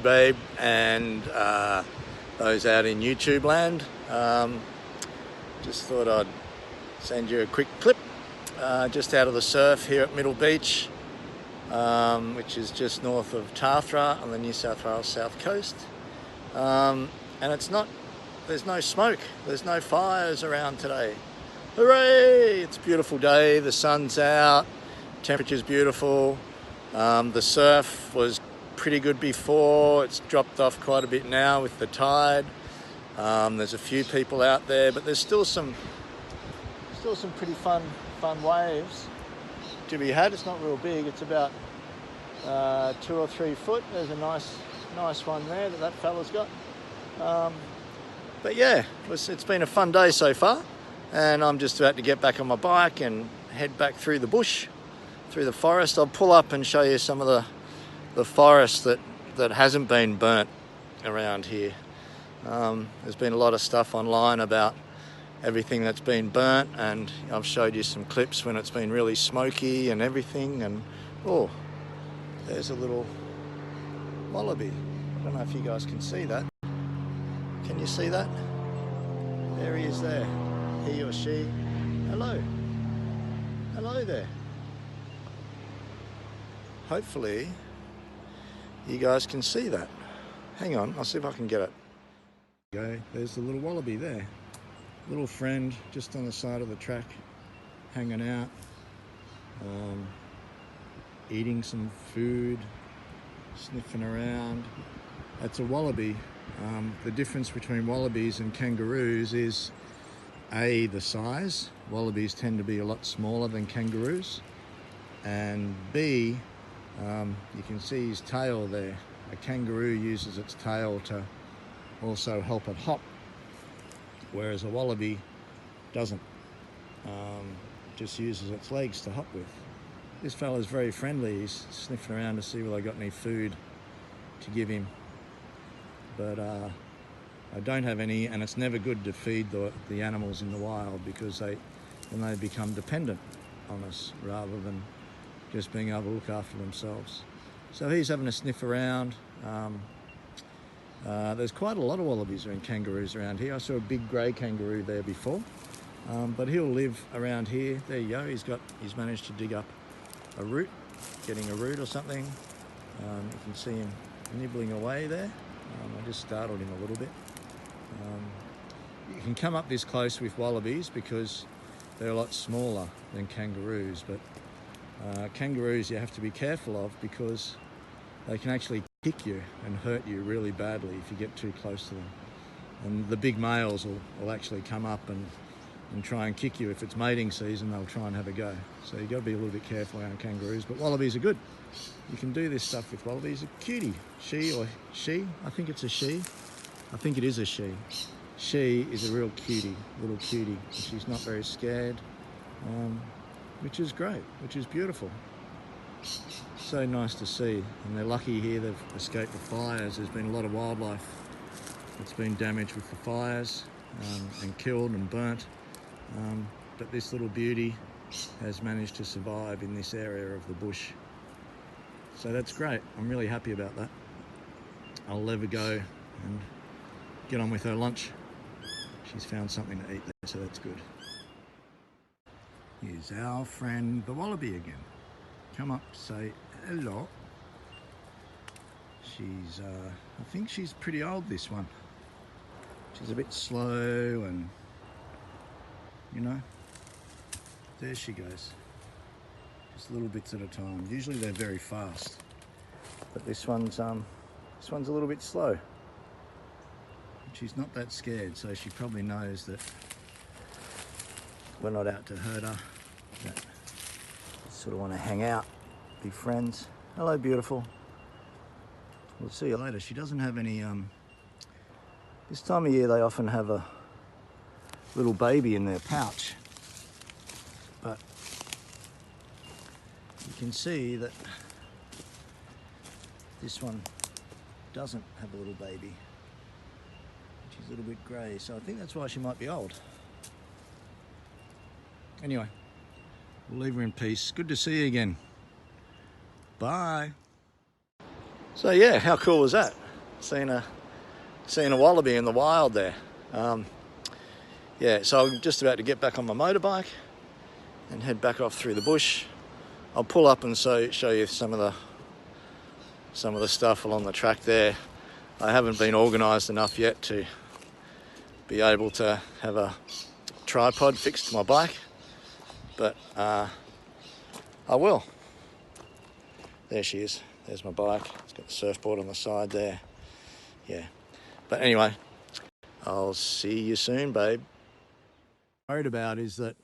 Babe and those out in YouTube land. Just thought I'd send you a quick clip just out of the surf here at Middle Beach, which is just north of Tathra on the New South Wales south coast. And there's no smoke, there's no fires around today. Hooray! It's a beautiful day, the sun's out, temperature's beautiful. The surf was pretty good before, it's dropped off quite a bit now with the tide. There's a few people out there, but there's still some pretty fun waves to be had. It's not real big, it's about 2 or 3 foot. There's a nice one there that fella's got. But yeah, it's been a fun day so far, and I'm just about to get back on my bike and head back through the bush, through the forest. I'll pull up and show you some of the forest that hasn't been burnt around here. There's been a lot of stuff online about everything that's been burnt, and I've showed you some clips when it's been really smoky and everything. And oh, there's a little wallaby. I don't know if you guys can see that. Can you see that? There he is there. He or she. Hello. Hello there. Hopefully you guys can see that. Hang on, I'll see if I can get it. Go. There's the little wallaby there. Little friend just on the side of the track, hanging out, eating some food, sniffing around. That's a wallaby. The difference between wallabies and kangaroos is A, the size. Wallabies tend to be a lot smaller than kangaroos. And B, you can see his tail there. A kangaroo uses its tail to also help it hop, whereas a wallaby doesn't. Just uses its legs to hop with. This fella's very friendly. He's sniffing around to see whether I got any food to give him. But I don't have any, and it's never good to feed the animals in the wild, because then they become dependent on us rather than just being able to look after themselves. So he's having a sniff around. There's quite a lot of wallabies and kangaroos around here. I saw a big grey kangaroo there before, but he'll live around here. There you go. He's managed to dig up a root, getting a root or something. You can see him nibbling away there. I just startled him a little bit. You can come up this close with wallabies because they're a lot smaller than kangaroos, but kangaroos you have to be careful of because they can actually kick you and hurt you really badly if you get too close to them. And the big males will actually come up and try and kick you. If it's mating season, they'll try and have a go. So you've got to be a little bit careful around kangaroos, but wallabies are good. You can do this stuff with wallabies. A cutie. She, I think it's a she. I think it is a she. She is a real cutie, little cutie. She's not very scared, which is great, which is beautiful. So nice to see. And they're lucky here, they've escaped the fires. There's been a lot of wildlife that's been damaged with the fires and killed and burnt. But this little beauty has managed to survive in this area of the bush. So that's great. I'm really happy about that. I'll let her go and get on with her lunch. She's found something to eat there, so that's good. Here's our friend the wallaby again. Come up, say hello. She's, I think she's pretty old, this one. She's a bit slow and, you know, there she goes. Just little bits at a time. Usually they're very fast, but this one's a little bit slow. She's not that scared, so she probably knows that we're not out to hurt her. That sort of want to hang out, be friends. Hello, beautiful. We'll see you later. She doesn't have any. This time of year, they often have a little baby in their pouch, but you can see that this one doesn't have a little baby. She's a little bit grey, so I think that's why she might be old. Anyway, we'll leave her in peace. Good to see you again. Bye. So yeah, how cool was that? seen a wallaby in the wild there. Yeah, so I'm just about to get back on my motorbike and head back off through the bush. I'll pull up and show you some of the stuff along the track there. I haven't been organised enough yet to be able to have a tripod fixed to my bike, but I will. There she is. There's my bike. It's got the surfboard on the side there. Yeah. But anyway, I'll see you soon, babe. What I'm worried about is that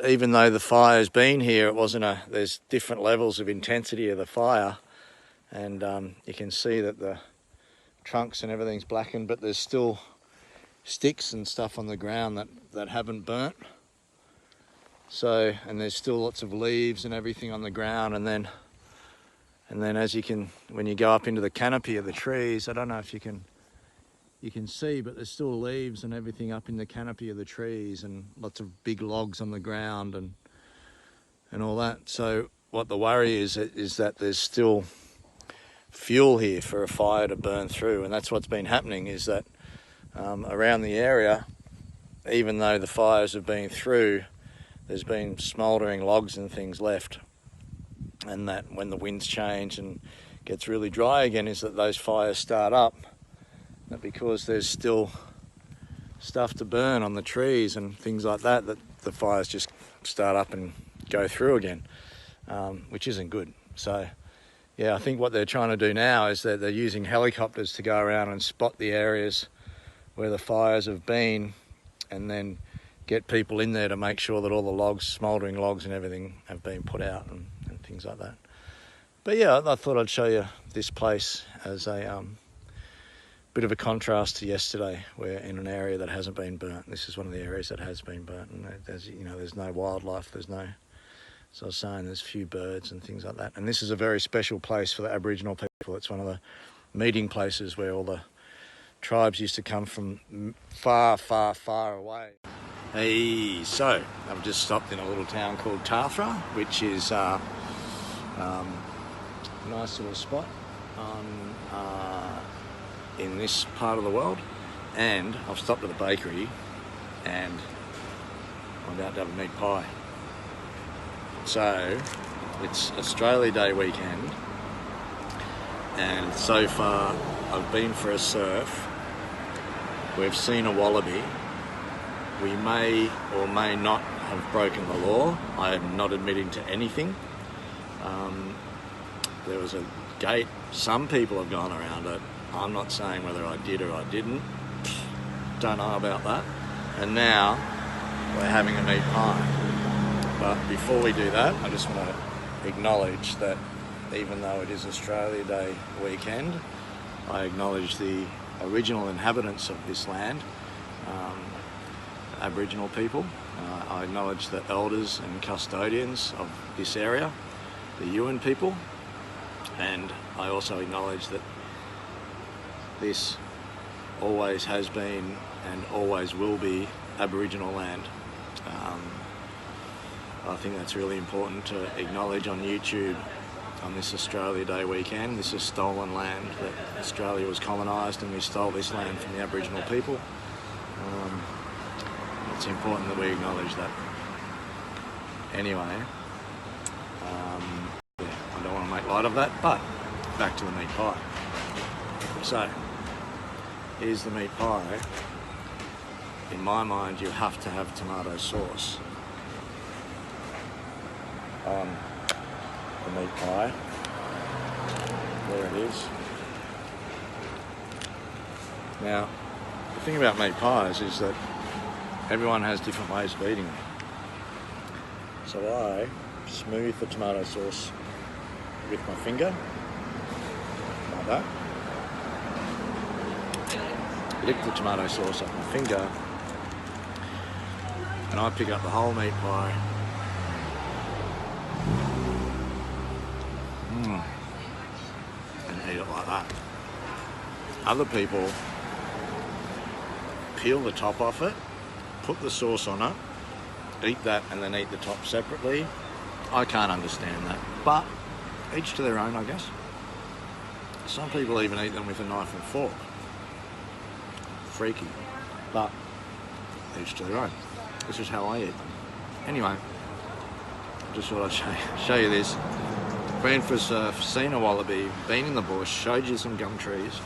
even though the fire's been here, it wasn't there's different levels of intensity of the fire, and you can see that the trunks and everything's blackened, but there's still sticks and stuff on the ground that haven't burnt. So, and there's still lots of leaves and everything on the ground, and then as when you go up into the canopy of the trees, I don't know if you can see, but there's still leaves and everything up in the canopy of the trees, and lots of big logs on the ground and all that. So what the worry is that there's still fuel here for a fire to burn through, and that's what's been happening, is that around the area, even though the fires have been through, there's been smouldering logs and things left, and that when the winds change and gets really dry again, is that those fires start up, that because there's still stuff to burn on the trees and things like that the fires just start up and go through again, which isn't good. So yeah, I think what they're trying to do now is that they're using helicopters to go around and spot the areas where the fires have been, and then get people in there to make sure that all the logs, smouldering logs and everything, have been put out and things like that. But yeah, I thought I'd show you this place as a bit of a contrast to yesterday. We're in an area that hasn't been burnt. This is one of the areas that has been burnt, and there's no wildlife, so I was saying there's few birds and things like that. And this is a very special place for the Aboriginal people. It's one of the meeting places where all the tribes used to come from far, far, far away. Hey, so I've just stopped in a little town called Tathra, which is a nice little spot in this part of the world. And I've stopped at the bakery, and I'm about to have a meat pie. So it's Australia Day weekend, and so far I've been for a surf. We've seen a wallaby. We may or may not have broken the law. I am not admitting to anything. There was a gate. Some people have gone around it. I'm not saying whether I did or I didn't. Don't know about that. And now we're having a meat pie. But before we do that, I just want to acknowledge that even though it is Australia Day weekend, I acknowledge the original inhabitants of this land, Aboriginal people. I acknowledge the elders and custodians of this area, the Yuin people, and I also acknowledge that this always has been and always will be Aboriginal land. I think that's really important to acknowledge on YouTube on this Australia Day weekend. This is stolen land, that Australia was colonised and we stole this land from the Aboriginal people. It's important that we acknowledge that. Anyway, yeah, I don't want to make light of that, but back to the meat pie. So, here's the meat pie. In my mind, you have to have tomato sauce on the meat pie. There it is. Now, the thing about meat pies is that everyone has different ways of eating them. So I smooth the tomato sauce with my finger, like that. Lick the tomato sauce off my finger, and I pick up the whole meat pie. And eat it like that. Other people peel the top off it, put the sauce on it, eat that, and then eat the top separately. I can't understand that, but each to their own, I guess. Some people even eat them with a knife and fork. Freaky. But each to their own. This is how I eat them. Anyway, just thought I'd show you this. Went for seen a wallaby, been in the bush, showed you some gum trees.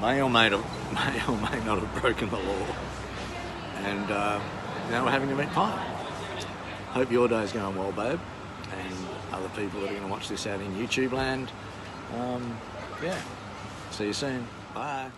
May or may not have broken the law. And now we're having a meat pie. Hope your day's going well, babe. And other people that are going to watch this out in YouTube land. Yeah. See you soon. Bye.